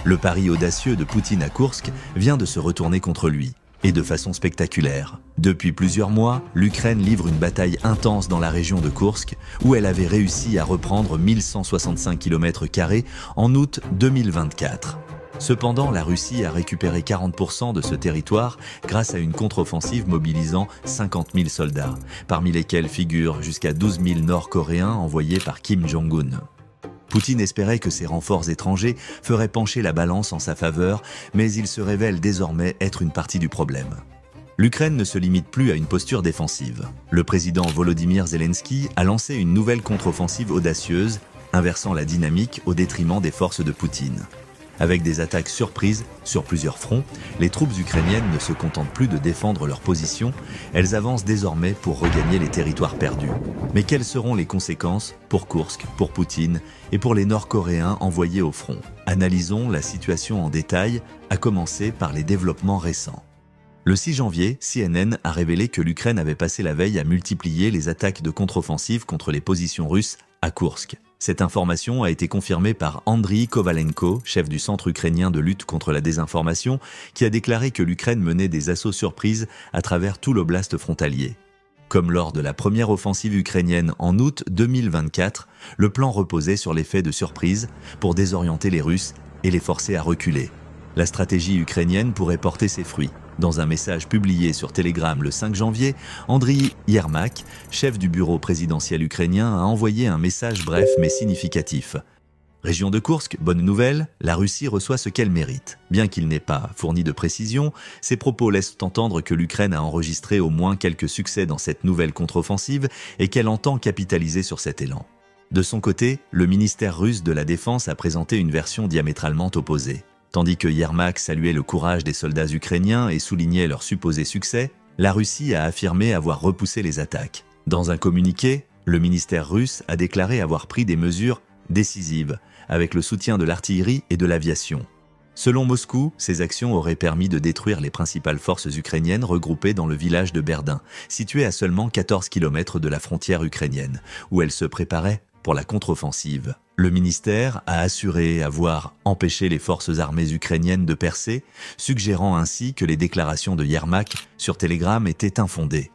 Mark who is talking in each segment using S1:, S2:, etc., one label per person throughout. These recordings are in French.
S1: Le pari audacieux de Poutine à Koursk vient de se retourner contre lui, et de façon spectaculaire. Depuis plusieurs mois, l'Ukraine livre une bataille intense dans la région de Koursk, où elle avait réussi à reprendre 1165 km² en août 2024. Cependant, la Russie a récupéré 40% de ce territoire grâce à une contre-offensive mobilisant 50 000 soldats, parmi lesquels figurent jusqu'à 12 000 Nord-Coréens envoyés par Kim Jong-un. Poutine espérait que ces renforts étrangers feraient pencher la balance en sa faveur, mais il se révèle désormais être une partie du problème. L'Ukraine ne se limite plus à une posture défensive. Le président Volodymyr Zelensky a lancé une nouvelle contre-offensive audacieuse, inversant la dynamique au détriment des forces de Poutine. Avec des attaques surprises sur plusieurs fronts, les troupes ukrainiennes ne se contentent plus de défendre leur position, elles avancent désormais pour regagner les territoires perdus. Mais quelles seront les conséquences pour Koursk, pour Poutine et pour les Nord-Coréens envoyés au front? Analysons la situation en détail, à commencer par les développements récents. Le 6 janvier, CNN a révélé que l'Ukraine avait passé la veille à multiplier les attaques de contre-offensive contre les positions russes à Koursk. Cette information a été confirmée par Andriy Kovalenko, chef du Centre ukrainien de lutte contre la désinformation, qui a déclaré que l'Ukraine menait des assauts surprises à travers tout l'oblast frontalier. Comme lors de la première offensive ukrainienne en août 2024, le plan reposait sur l'effet de surprise pour désorienter les Russes et les forcer à reculer. La stratégie ukrainienne pourrait porter ses fruits. Dans un message publié sur Telegram le 5 janvier, Andriy Yermak, chef du bureau présidentiel ukrainien, a envoyé un message bref mais significatif. Région de Koursk, bonne nouvelle, la Russie reçoit ce qu'elle mérite. Bien qu'il n'ait pas fourni de précision, ses propos laissent entendre que l'Ukraine a enregistré au moins quelques succès dans cette nouvelle contre-offensive et qu'elle entend capitaliser sur cet élan. De son côté, le ministère russe de la Défense a présenté une version diamétralement opposée. Tandis que Yermak saluait le courage des soldats ukrainiens et soulignait leur supposé succès, la Russie a affirmé avoir repoussé les attaques. Dans un communiqué, le ministère russe a déclaré avoir pris des mesures décisives, avec le soutien de l'artillerie et de l'aviation. Selon Moscou, ces actions auraient permis de détruire les principales forces ukrainiennes regroupées dans le village de Berdin, situé à seulement 14 km de la frontière ukrainienne, où elles se préparaient pour la contre-offensive. Le ministère a assuré avoir empêché les forces armées ukrainiennes de percer, suggérant ainsi que les déclarations de Yermak sur Telegram étaient infondées.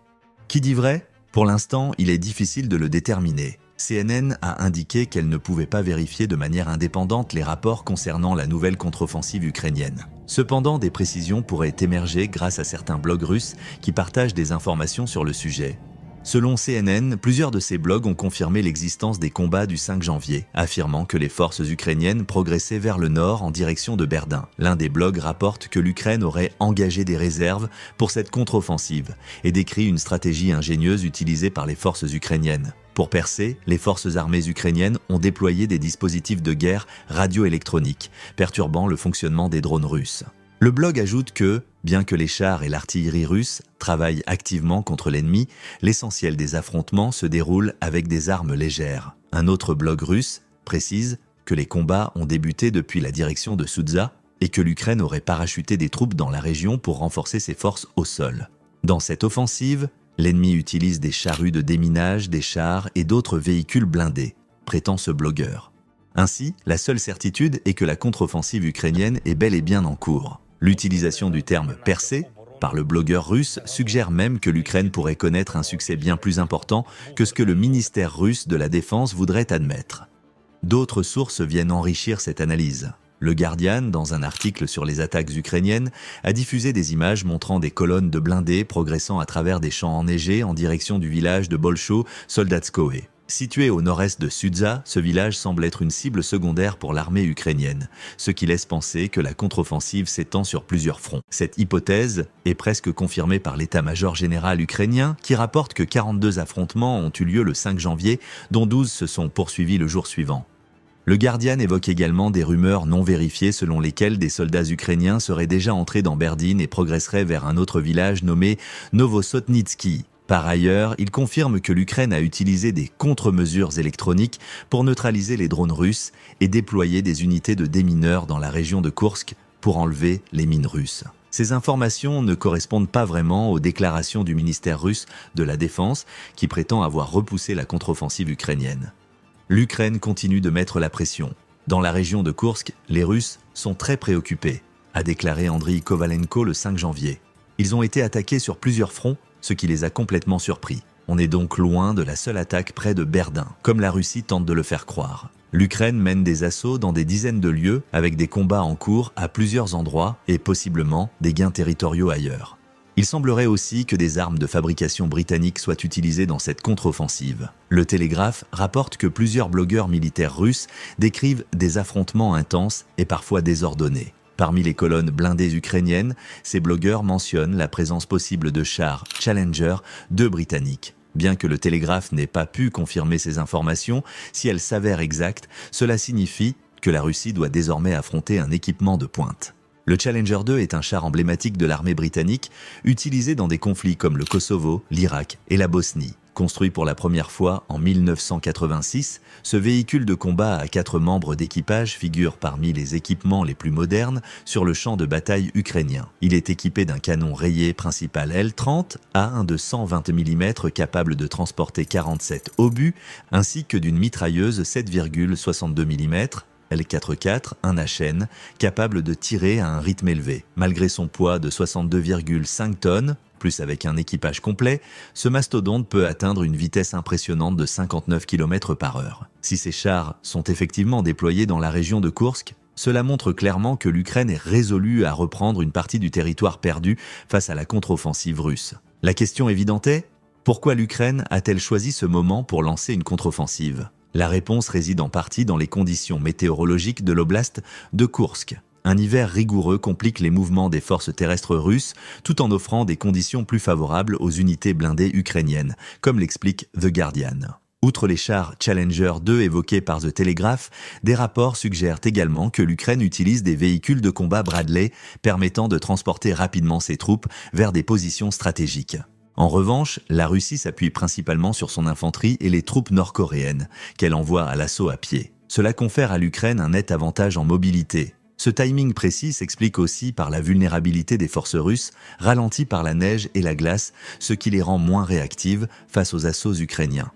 S1: Qui dit vrai? Pour l'instant, il est difficile de le déterminer. CNN a indiqué qu'elle ne pouvait pas vérifier de manière indépendante les rapports concernant la nouvelle contre-offensive ukrainienne. Cependant, des précisions pourraient émerger grâce à certains blogs russes qui partagent des informations sur le sujet. Selon CNN, plusieurs de ces blogs ont confirmé l'existence des combats du 5 janvier, affirmant que les forces ukrainiennes progressaient vers le nord en direction de Berdin. L'un des blogs rapporte que l'Ukraine aurait engagé des réserves pour cette contre-offensive et décrit une stratégie ingénieuse utilisée par les forces ukrainiennes. Pour percer, les forces armées ukrainiennes ont déployé des dispositifs de guerre radioélectroniques, perturbant le fonctionnement des drones russes. Le blog ajoute que, bien que les chars et l'artillerie russe travaillent activement contre l'ennemi, l'essentiel des affrontements se déroule avec des armes légères. Un autre blog russe précise que les combats ont débuté depuis la direction de Soudza et que l'Ukraine aurait parachuté des troupes dans la région pour renforcer ses forces au sol. Dans cette offensive, l'ennemi utilise des charrues de déminage, des chars et d'autres véhicules blindés, prétend ce blogueur. Ainsi, la seule certitude est que la contre-offensive ukrainienne est bel et bien en cours. L'utilisation du terme « percer » par le blogueur russe suggère même que l'Ukraine pourrait connaître un succès bien plus important que ce que le ministère russe de la Défense voudrait admettre. D'autres sources viennent enrichir cette analyse. Le Guardian, dans un article sur les attaques ukrainiennes, a diffusé des images montrant des colonnes de blindés progressant à travers des champs enneigés en direction du village de Bolcho-Soldatskoe. Situé au nord-est de Sudza, ce village semble être une cible secondaire pour l'armée ukrainienne, ce qui laisse penser que la contre-offensive s'étend sur plusieurs fronts. Cette hypothèse est presque confirmée par l'état-major général ukrainien qui rapporte que 42 affrontements ont eu lieu le 5 janvier, dont 12 se sont poursuivis le jour suivant. Le Guardian évoque également des rumeurs non vérifiées selon lesquelles des soldats ukrainiens seraient déjà entrés dans Berdin et progresseraient vers un autre village nommé Novosotnitsky. Par ailleurs, il confirme que l'Ukraine a utilisé des contre-mesures électroniques pour neutraliser les drones russes et déployer des unités de démineurs dans la région de Koursk pour enlever les mines russes. Ces informations ne correspondent pas vraiment aux déclarations du ministère russe de la Défense qui prétend avoir repoussé la contre-offensive ukrainienne. L'Ukraine continue de mettre la pression. Dans la région de Koursk, les Russes sont très préoccupés, a déclaré Andriy Kovalenko le 5 janvier. Ils ont été attaqués sur plusieurs fronts, ce qui les a complètement surpris. On est donc loin de la seule attaque près de Berdun, comme la Russie tente de le faire croire. L'Ukraine mène des assauts dans des dizaines de lieux avec des combats en cours à plusieurs endroits et possiblement des gains territoriaux ailleurs. Il semblerait aussi que des armes de fabrication britannique soient utilisées dans cette contre-offensive. Le Télégraphe rapporte que plusieurs blogueurs militaires russes décrivent des affrontements intenses et parfois désordonnés. Parmi les colonnes blindées ukrainiennes, ces blogueurs mentionnent la présence possible de chars Challenger 2 britanniques. Bien que le Télégraphe n'ait pas pu confirmer ces informations, si elles s'avèrent exactes, cela signifie que la Russie doit désormais affronter un équipement de pointe. Le Challenger 2 est un char emblématique de l'armée britannique, utilisé dans des conflits comme le Kosovo, l'Irak et la Bosnie. Construit pour la première fois en 1986, ce véhicule de combat à 4 membres d'équipage figure parmi les équipements les plus modernes sur le champ de bataille ukrainien. Il est équipé d'un canon rayé principal L30 à un de 120 mm capable de transporter 47 obus, ainsi que d'une mitrailleuse 7,62 mm L44, un HN, capable de tirer à un rythme élevé. Malgré son poids de 62,5 tonnes, plus avec un équipage complet, ce mastodonte peut atteindre une vitesse impressionnante de 59 km/h. Si ces chars sont effectivement déployés dans la région de Koursk, cela montre clairement que l'Ukraine est résolue à reprendre une partie du territoire perdu face à la contre-offensive russe. La question évidente est, pourquoi l'Ukraine a-t-elle choisi ce moment pour lancer une contre-offensive ? La réponse réside en partie dans les conditions météorologiques de l'oblast de Koursk. Un hiver rigoureux complique les mouvements des forces terrestres russes tout en offrant des conditions plus favorables aux unités blindées ukrainiennes, comme l'explique The Guardian. Outre les chars Challenger 2 évoqués par The Telegraph, des rapports suggèrent également que l'Ukraine utilise des véhicules de combat Bradley permettant de transporter rapidement ses troupes vers des positions stratégiques. En revanche, la Russie s'appuie principalement sur son infanterie et les troupes nord-coréennes, qu'elle envoie à l'assaut à pied. Cela confère à l'Ukraine un net avantage en mobilité. Ce timing précis s'explique aussi par la vulnérabilité des forces russes, ralenties par la neige et la glace, ce qui les rend moins réactives face aux assauts ukrainiens.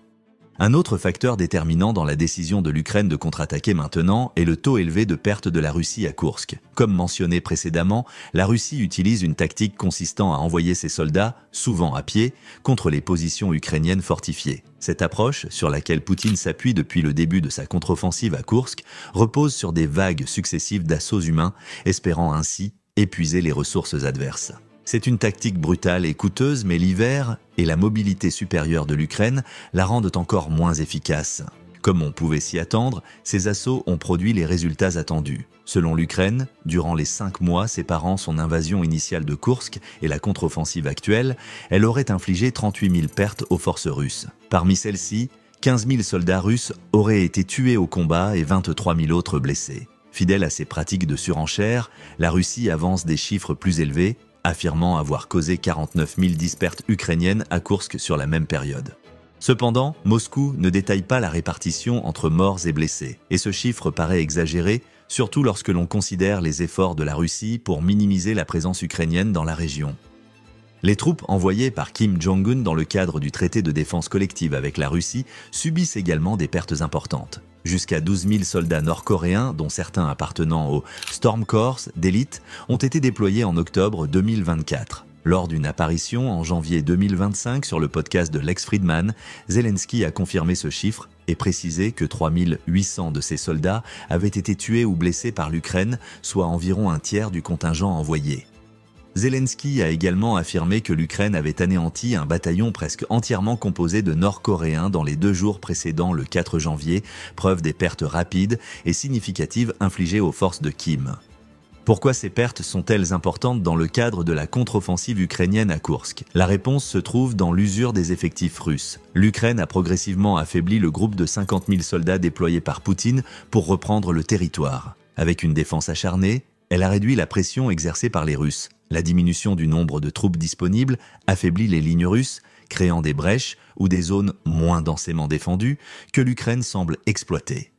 S1: Un autre facteur déterminant dans la décision de l'Ukraine de contre-attaquer maintenant est le taux élevé de perte de la Russie à Koursk. Comme mentionné précédemment, la Russie utilise une tactique consistant à envoyer ses soldats, souvent à pied, contre les positions ukrainiennes fortifiées. Cette approche, sur laquelle Poutine s'appuie depuis le début de sa contre-offensive à Koursk, repose sur des vagues successives d'assauts humains, espérant ainsi épuiser les ressources adverses. C'est une tactique brutale et coûteuse, mais l'hiver et la mobilité supérieure de l'Ukraine la rendent encore moins efficace. Comme on pouvait s'y attendre, ces assauts ont produit les résultats attendus. Selon l'Ukraine, durant les 5 mois séparant son invasion initiale de Koursk et la contre-offensive actuelle, elle aurait infligé 38 000 pertes aux forces russes. Parmi celles-ci, 15 000 soldats russes auraient été tués au combat et 23 000 autres blessés. Fidèle à ses pratiques de surenchère, la Russie avance des chiffres plus élevés, affirmant avoir causé 49 010 pertes ukrainiennes à Koursk sur la même période. Cependant, Moscou ne détaille pas la répartition entre morts et blessés, et ce chiffre paraît exagéré, surtout lorsque l'on considère les efforts de la Russie pour minimiser la présence ukrainienne dans la région. Les troupes envoyées par Kim Jong-un dans le cadre du traité de défense collective avec la Russie subissent également des pertes importantes. Jusqu'à 12 000 soldats nord-coréens, dont certains appartenant au Storm Corps d'élite, ont été déployés en octobre 2024. Lors d'une apparition en janvier 2025 sur le podcast de Lex Fridman, Zelensky a confirmé ce chiffre et précisé que 3 800 de ces soldats avaient été tués ou blessés par l'Ukraine, soit environ un tiers du contingent envoyé. Zelensky a également affirmé que l'Ukraine avait anéanti un bataillon presque entièrement composé de Nord-Coréens dans les 2 jours précédant le 4 janvier, preuve des pertes rapides et significatives infligées aux forces de Kim. Pourquoi ces pertes sont-elles importantes dans le cadre de la contre-offensive ukrainienne à Koursk ? La réponse se trouve dans l'usure des effectifs russes. L'Ukraine a progressivement affaibli le groupe de 50 000 soldats déployés par Poutine pour reprendre le territoire. Avec une défense acharnée, elle a réduit la pression exercée par les Russes. La diminution du nombre de troupes disponibles affaiblit les lignes russes, créant des brèches ou des zones moins densément défendues que l'Ukraine semble exploiter.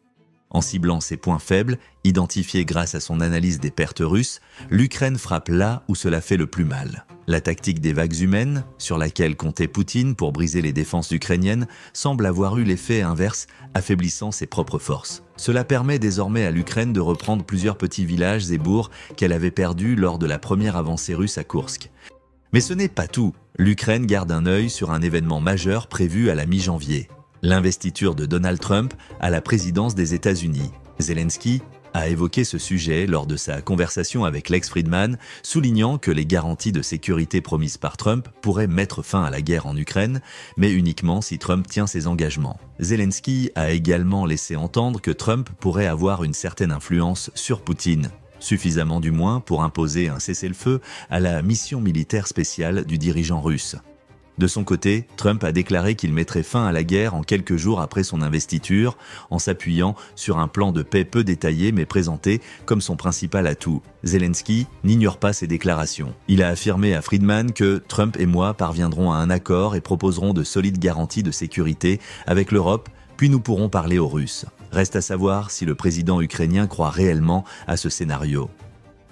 S1: En ciblant ses points faibles, identifiés grâce à son analyse des pertes russes, l'Ukraine frappe là où cela fait le plus mal. La tactique des vagues humaines, sur laquelle comptait Poutine pour briser les défenses ukrainiennes, semble avoir eu l'effet inverse, affaiblissant ses propres forces. Cela permet désormais à l'Ukraine de reprendre plusieurs petits villages et bourgs qu'elle avait perdus lors de la première avancée russe à Koursk. Mais ce n'est pas tout. L'Ukraine garde un œil sur un événement majeur prévu à la mi-janvier. L'investiture de Donald Trump à la présidence des États-Unis. Zelensky a évoqué ce sujet lors de sa conversation avec Lex Fridman, soulignant que les garanties de sécurité promises par Trump pourraient mettre fin à la guerre en Ukraine, mais uniquement si Trump tient ses engagements. Zelensky a également laissé entendre que Trump pourrait avoir une certaine influence sur Poutine, suffisamment du moins pour imposer un cessez-le-feu à la mission militaire spéciale du dirigeant russe. De son côté, Trump a déclaré qu'il mettrait fin à la guerre en quelques jours après son investiture, en s'appuyant sur un plan de paix peu détaillé mais présenté comme son principal atout. Zelensky n'ignore pas ces déclarations. Il a affirmé à Friedman que Trump et moi parviendrons à un accord et proposerons de solides garanties de sécurité avec l'Europe, puis nous pourrons parler aux Russes. Reste à savoir si le président ukrainien croit réellement à ce scénario.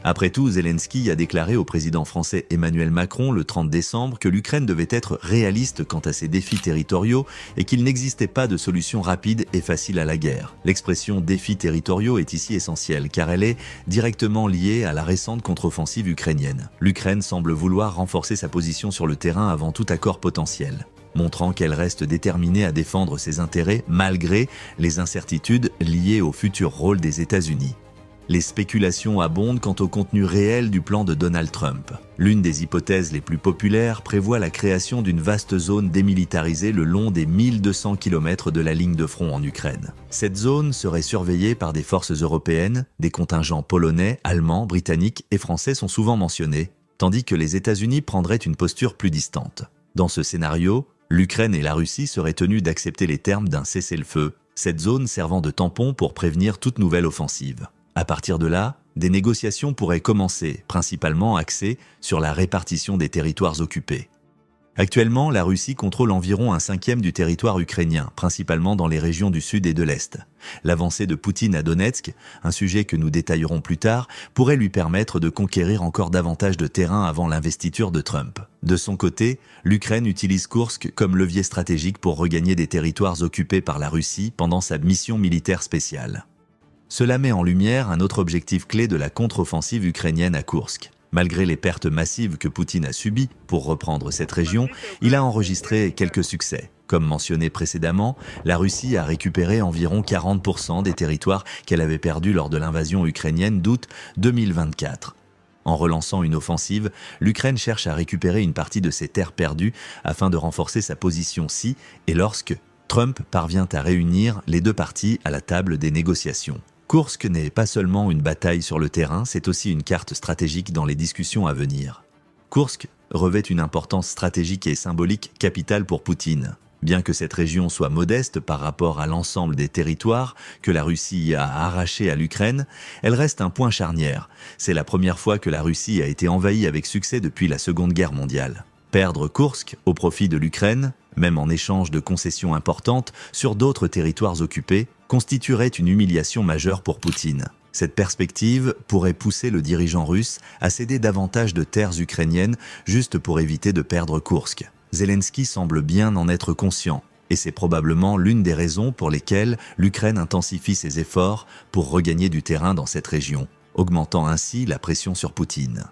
S1: Après tout, Zelensky a déclaré au président français Emmanuel Macron le 30 décembre que l'Ukraine devait être réaliste quant à ses défis territoriaux et qu'il n'existait pas de solution rapide et facile à la guerre. L'expression « défis territoriaux » est ici essentielle car elle est directement liée à la récente contre-offensive ukrainienne. L'Ukraine semble vouloir renforcer sa position sur le terrain avant tout accord potentiel, montrant qu'elle reste déterminée à défendre ses intérêts malgré les incertitudes liées au futur rôle des États-Unis. Les spéculations abondent quant au contenu réel du plan de Donald Trump. L'une des hypothèses les plus populaires prévoit la création d'une vaste zone démilitarisée le long des 1200 km de la ligne de front en Ukraine. Cette zone serait surveillée par des forces européennes, des contingents polonais, allemands, britanniques et français sont souvent mentionnés, tandis que les États-Unis prendraient une posture plus distante. Dans ce scénario, l'Ukraine et la Russie seraient tenues d'accepter les termes d'un cessez-le-feu, cette zone servant de tampon pour prévenir toute nouvelle offensive. À partir de là, des négociations pourraient commencer, principalement axées sur la répartition des territoires occupés. Actuellement, la Russie contrôle environ 1/5 du territoire ukrainien, principalement dans les régions du sud et de l'est. L'avancée de Poutine à Donetsk, un sujet que nous détaillerons plus tard, pourrait lui permettre de conquérir encore davantage de terrain avant l'investiture de Trump. De son côté, l'Ukraine utilise Koursk comme levier stratégique pour regagner des territoires occupés par la Russie pendant sa mission militaire spéciale. Cela met en lumière un autre objectif clé de la contre-offensive ukrainienne à Koursk. Malgré les pertes massives que Poutine a subies pour reprendre cette région, il a enregistré quelques succès. Comme mentionné précédemment, la Russie a récupéré environ 40% des territoires qu'elle avait perdus lors de l'invasion ukrainienne d'août 2024. En relançant une offensive, l'Ukraine cherche à récupérer une partie de ses terres perdues afin de renforcer sa position si et lorsque Trump parvient à réunir les deux parties à la table des négociations. Koursk n'est pas seulement une bataille sur le terrain, c'est aussi une carte stratégique dans les discussions à venir. Koursk revêt une importance stratégique et symbolique capitale pour Poutine. Bien que cette région soit modeste par rapport à l'ensemble des territoires que la Russie a arrachés à l'Ukraine, elle reste un point charnière. C'est la première fois que la Russie a été envahie avec succès depuis la Seconde Guerre mondiale. Perdre Koursk au profit de l'Ukraine, même en échange de concessions importantes sur d'autres territoires occupés, constituerait une humiliation majeure pour Poutine. Cette perspective pourrait pousser le dirigeant russe à céder davantage de terres ukrainiennes juste pour éviter de perdre Koursk. Zelensky semble bien en être conscient, et c'est probablement l'une des raisons pour lesquelles l'Ukraine intensifie ses efforts pour regagner du terrain dans cette région, augmentant ainsi la pression sur Poutine.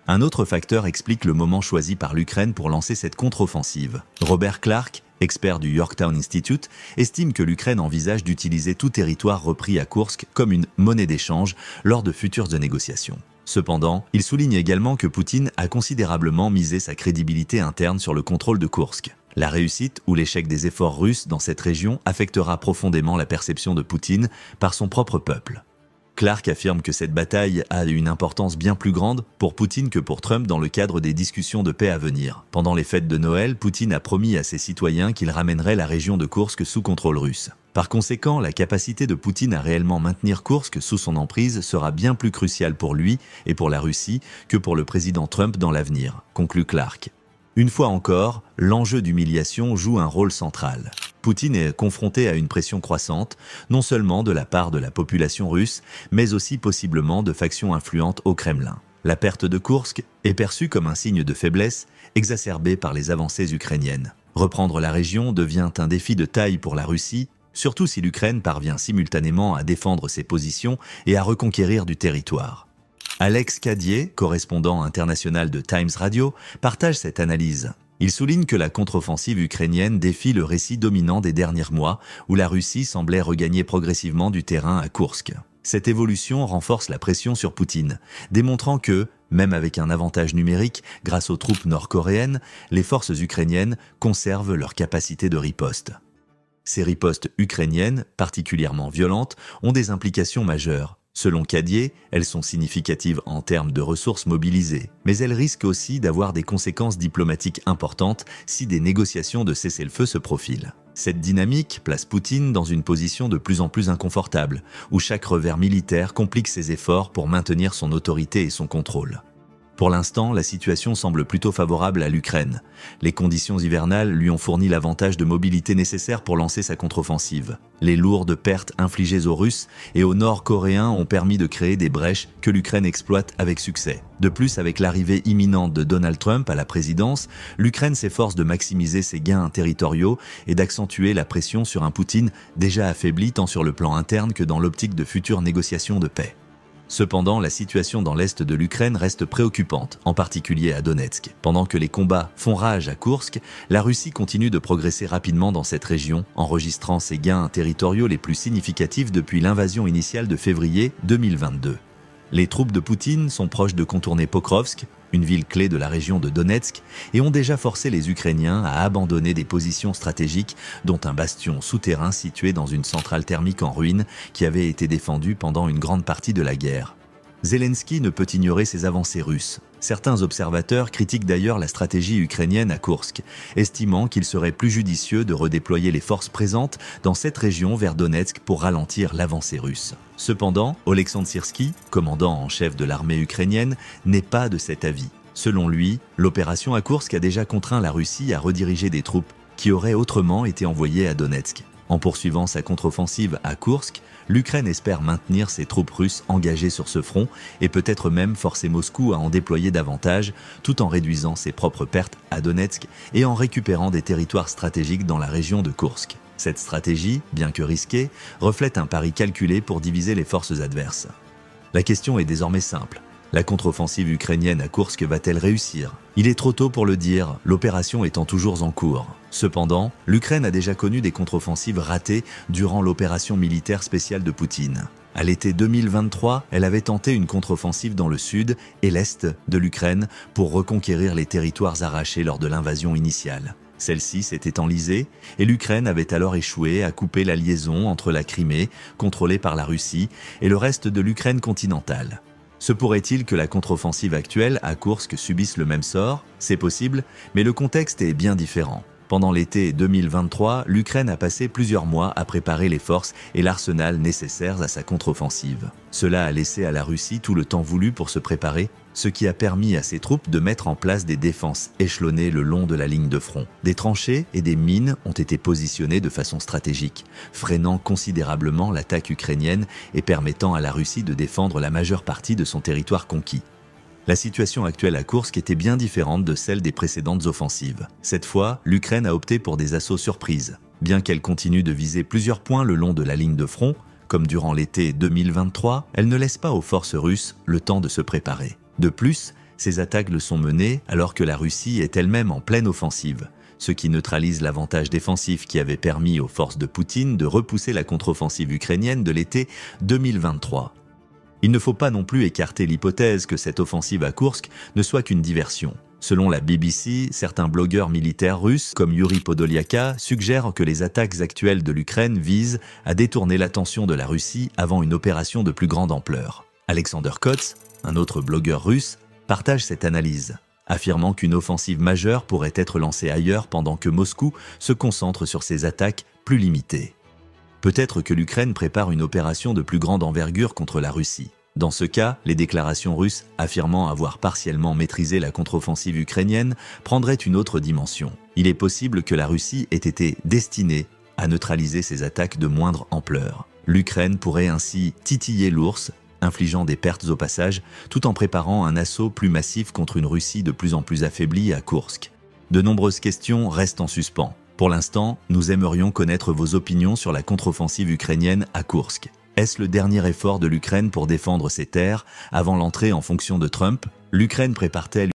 S1: Un autre facteur explique le moment choisi par l'Ukraine pour lancer cette contre-offensive. Robert Clark, expert du Yorktown Institute, estime que l'Ukraine envisage d'utiliser tout territoire repris à Koursk comme une monnaie d'échange lors de futures négociations. Cependant, il souligne également que Poutine a considérablement misé sa crédibilité interne sur le contrôle de Koursk. La réussite ou l'échec des efforts russes dans cette région affectera profondément la perception de Poutine par son propre peuple. Clark affirme que cette bataille a une importance bien plus grande pour Poutine que pour Trump dans le cadre des discussions de paix à venir. Pendant les fêtes de Noël, Poutine a promis à ses citoyens qu'il ramènerait la région de Koursk sous contrôle russe. Par conséquent, la capacité de Poutine à réellement maintenir Koursk sous son emprise sera bien plus cruciale pour lui et pour la Russie que pour le président Trump dans l'avenir, conclut Clark. Une fois encore, l'enjeu d'humiliation joue un rôle central. Poutine est confronté à une pression croissante, non seulement de la part de la population russe, mais aussi possiblement de factions influentes au Kremlin. La perte de Koursk est perçue comme un signe de faiblesse, exacerbé par les avancées ukrainiennes. Reprendre la région devient un défi de taille pour la Russie, surtout si l'Ukraine parvient simultanément à défendre ses positions et à reconquérir du territoire. Alex Cadier, correspondant international de Times Radio, partage cette analyse. Il souligne que la contre-offensive ukrainienne défie le récit dominant des derniers mois, où la Russie semblait regagner progressivement du terrain à Koursk. Cette évolution renforce la pression sur Poutine, démontrant que, même avec un avantage numérique grâce aux troupes nord-coréennes, les forces ukrainiennes conservent leur capacité de riposte. Ces ripostes ukrainiennes, particulièrement violentes, ont des implications majeures. Selon Cadier, elles sont significatives en termes de ressources mobilisées, mais elles risquent aussi d'avoir des conséquences diplomatiques importantes si des négociations de cessez-le-feu se profilent. Cette dynamique place Poutine dans une position de plus en plus inconfortable, où chaque revers militaire complique ses efforts pour maintenir son autorité et son contrôle. Pour l'instant, la situation semble plutôt favorable à l'Ukraine. Les conditions hivernales lui ont fourni l'avantage de mobilité nécessaire pour lancer sa contre-offensive. Les lourdes pertes infligées aux Russes et aux Nord-Coréens ont permis de créer des brèches que l'Ukraine exploite avec succès. De plus, avec l'arrivée imminente de Donald Trump à la présidence, l'Ukraine s'efforce de maximiser ses gains territoriaux et d'accentuer la pression sur un Poutine déjà affaibli tant sur le plan interne que dans l'optique de futures négociations de paix. Cependant, la situation dans l'est de l'Ukraine reste préoccupante, en particulier à Donetsk. Pendant que les combats font rage à Koursk, la Russie continue de progresser rapidement dans cette région, enregistrant ses gains territoriaux les plus significatifs depuis l'invasion initiale de février 2022. Les troupes de Poutine sont proches de contourner Pokrovsk, une ville clé de la région de Donetsk, et ont déjà forcé les Ukrainiens à abandonner des positions stratégiques, dont un bastion souterrain situé dans une centrale thermique en ruine qui avait été défendue pendant une grande partie de la guerre. Zelensky ne peut ignorer ces avancées russes. Certains observateurs critiquent d'ailleurs la stratégie ukrainienne à Koursk, estimant qu'il serait plus judicieux de redéployer les forces présentes dans cette région vers Donetsk pour ralentir l'avancée russe. Cependant, Oleksandr Syrski, commandant en chef de l'armée ukrainienne, n'est pas de cet avis. Selon lui, l'opération à Koursk a déjà contraint la Russie à rediriger des troupes qui auraient autrement été envoyées à Donetsk. En poursuivant sa contre-offensive à Koursk, l'Ukraine espère maintenir ses troupes russes engagées sur ce front et peut-être même forcer Moscou à en déployer davantage, tout en réduisant ses propres pertes à Donetsk et en récupérant des territoires stratégiques dans la région de Koursk. Cette stratégie, bien que risquée, reflète un pari calculé pour diviser les forces adverses. La question est désormais simple. La contre-offensive ukrainienne à Koursk va-t-elle réussir? Il est trop tôt pour le dire, l'opération étant toujours en cours. Cependant, l'Ukraine a déjà connu des contre-offensives ratées durant l'opération militaire spéciale de Poutine. À l'été 2023, elle avait tenté une contre-offensive dans le sud et l'est de l'Ukraine pour reconquérir les territoires arrachés lors de l'invasion initiale. Celle-ci s'était enlisée et l'Ukraine avait alors échoué à couper la liaison entre la Crimée, contrôlée par la Russie, et le reste de l'Ukraine continentale. Se pourrait-il que la contre-offensive actuelle à Koursk subisse le même sort? C'est possible, mais le contexte est bien différent. Pendant l'été 2023, l'Ukraine a passé plusieurs mois à préparer les forces et l'arsenal nécessaires à sa contre-offensive. Cela a laissé à la Russie tout le temps voulu pour se préparer, ce qui a permis à ses troupes de mettre en place des défenses échelonnées le long de la ligne de front. Des tranchées et des mines ont été positionnées de façon stratégique, freinant considérablement l'attaque ukrainienne et permettant à la Russie de défendre la majeure partie de son territoire conquis. La situation actuelle à Koursk était bien différente de celle des précédentes offensives. Cette fois, l'Ukraine a opté pour des assauts surprises. Bien qu'elle continue de viser plusieurs points le long de la ligne de front, comme durant l'été 2023, elle ne laisse pas aux forces russes le temps de se préparer. De plus, ces attaques le sont menées alors que la Russie est elle-même en pleine offensive, ce qui neutralise l'avantage défensif qui avait permis aux forces de Poutine de repousser la contre-offensive ukrainienne de l'été 2023. Il ne faut pas non plus écarter l'hypothèse que cette offensive à Koursk ne soit qu'une diversion. Selon la BBC, certains blogueurs militaires russes, comme Yuri Podoliaka, suggèrent que les attaques actuelles de l'Ukraine visent à détourner l'attention de la Russie avant une opération de plus grande ampleur. Alexander Kotz, un autre blogueur russe, partage cette analyse, affirmant qu'une offensive majeure pourrait être lancée ailleurs pendant que Moscou se concentre sur ses attaques plus limitées. Peut-être que l'Ukraine prépare une opération de plus grande envergure contre la Russie. Dans ce cas, les déclarations russes affirmant avoir partiellement maîtrisé la contre-offensive ukrainienne prendraient une autre dimension. Il est possible que la Russie ait été destinée à neutraliser ces attaques de moindre ampleur. L'Ukraine pourrait ainsi titiller l'ours, infligeant des pertes au passage, tout en préparant un assaut plus massif contre une Russie de plus en plus affaiblie à Koursk. De nombreuses questions restent en suspens. Pour l'instant, nous aimerions connaître vos opinions sur la contre-offensive ukrainienne à Koursk. Est-ce le dernier effort de l'Ukraine pour défendre ses terres avant l'entrée en fonction de Trump? L'Ukraine prépare-t-elle